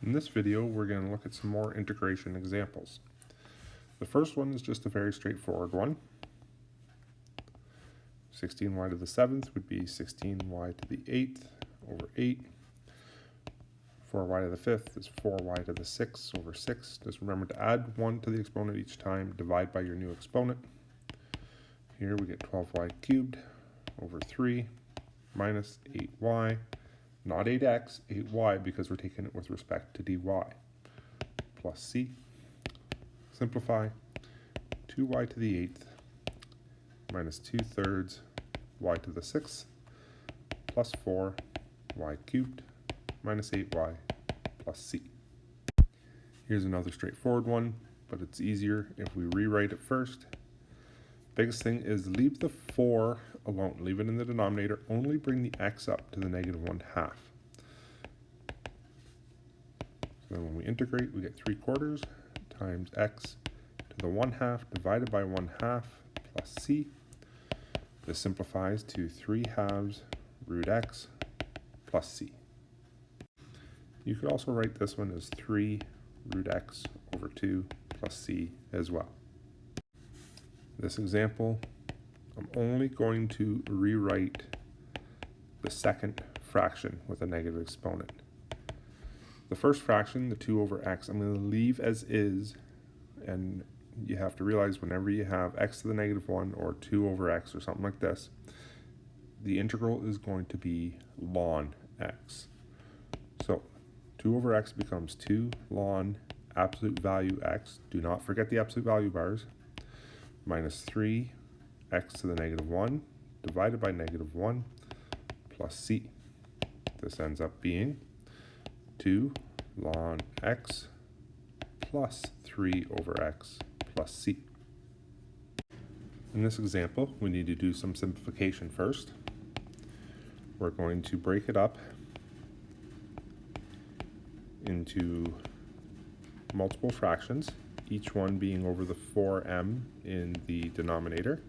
In this video, we're going to look at some more integration examples. The first one is just a very straightforward one. 16y to the 7th would be 16y to the 8th over 8. 4y to the 5th is 4y to the 6th over 6. Just remember to add 1 to the exponent each time, divide by your new exponent. Here we get 12y cubed over 3 minus 8y, not 8x, 8y because we're taking it with respect to dy, plus c. Simplify, 2y to the 8th minus 2/3 y to the 6th plus 4y cubed minus 8y plus c. Here's another straightforward one, but it's easier if we rewrite it first. Biggest thing is leave the 4 alone, leave it in the denominator, only bring the x up to the -1/2. So then when we integrate, we get 3/4 times x to the 1/2 divided by 1/2 plus c. This simplifies to 3/2 root x plus c. You could also write this one as 3 root x over 2 plus c as well. This example, I'm only going to rewrite the second fraction with a negative exponent. The first fraction, the 2 over x, I'm going to leave as is, and you have to realize whenever you have x to the -1 or 2 over x or something like this, the integral is going to be ln x. So 2 over x becomes 2 ln absolute value x, do not forget the absolute value bars, minus 3 x to the -1 divided by -1 plus c. This ends up being 2 ln x plus 3 over x plus c. In this example, we need to do some simplification first. We're going to break it up into multiple fractions, each one being over the 4m in the denominator.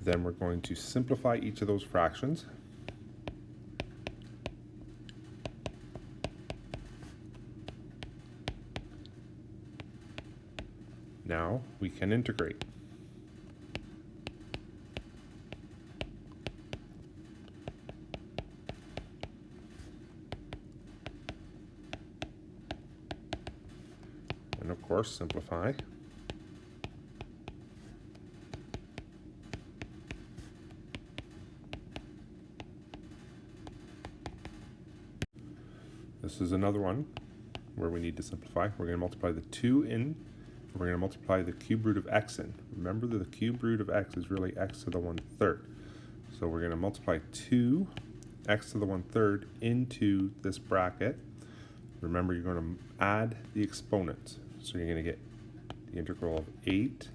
Then we're going to simplify each of those fractions. Now we can integrate. And of course, simplify. This is another one where we need to simplify. We're going to multiply the 2 in. We're going to multiply the cube root of x in. Remember that the cube root of x is really x to the 1/3. So we're going to multiply 2 x to the 1/3 into this bracket. Remember, you're going to add the exponents. So you're going to get the integral of 8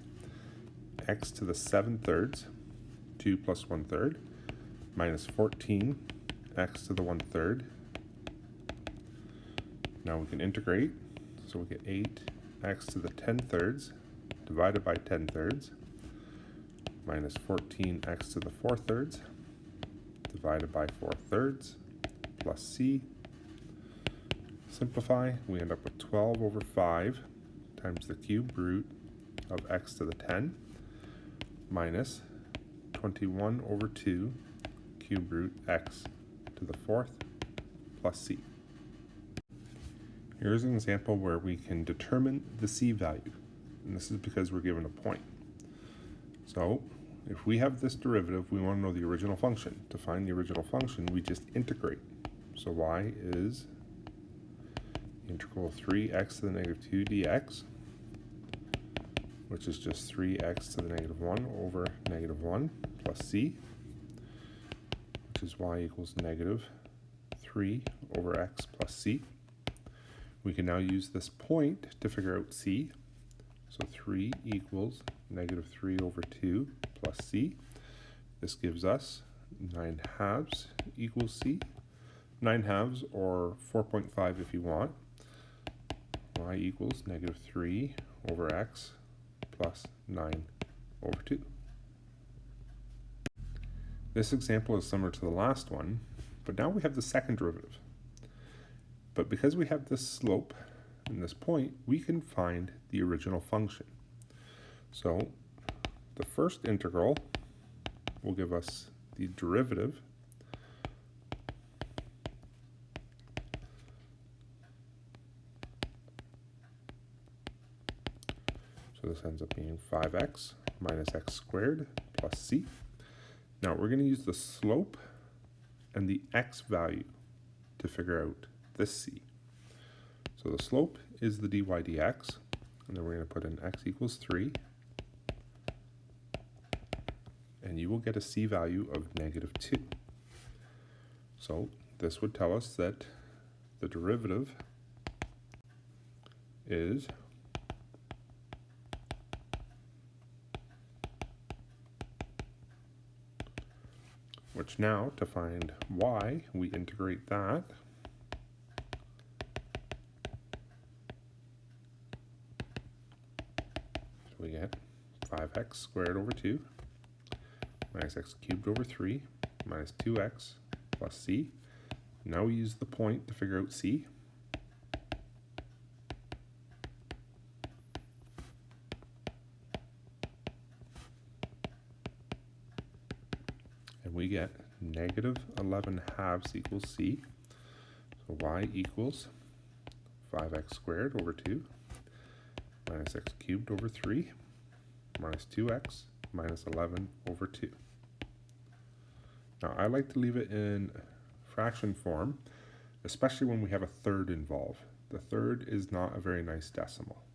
x to the 7/3, 2 plus 1/3, minus 14 x to the 1/3. Now we can integrate, so we get 8x to the 10/3 divided by 10/3 minus 14x to the 4/3 divided by 4/3 plus c. Simplify, we end up with 12 over 5 times the cube root of x to the 10 minus 21 over 2 cube root x to the 4th plus c. Here's an example where we can determine the c value, and this is because we're given a point. So if we have this derivative, we want to know the original function. To find the original function, we just integrate. So y is integral of 3x to the -2 dx, which is just 3x to the -1 over -1 plus c, which is y equals -3 over x plus c. We can now use this point to figure out c. So 3 equals -3 over 2 plus c. This gives us 9/2 equals c. 9/2 or 4.5 if you want. Y equals -3 over x plus 9 over 2. This example is similar to the last one, but now we have the second derivative. But because we have this slope and this point, we can find the original function. So the first integral will give us the derivative so this ends up being 5x minus x squared plus c. Now we're going to use the slope and the x value to figure out this c. So the slope is the dy dx, and then we're going to put in x equals 3, and you will get a c value of -2. So this would tell us that the derivative is which now, to find y, we integrate that. So we get 5x squared over 2 minus x cubed over 3 minus 2x plus c. Now we use the point to figure out c. And we get -11/2 equals c. So y equals 5x squared over 2 minus x cubed over 3 minus 2x minus 11 over 2. Now I like to leave it in fraction form, especially when we have a third involved. The third is not a very nice decimal.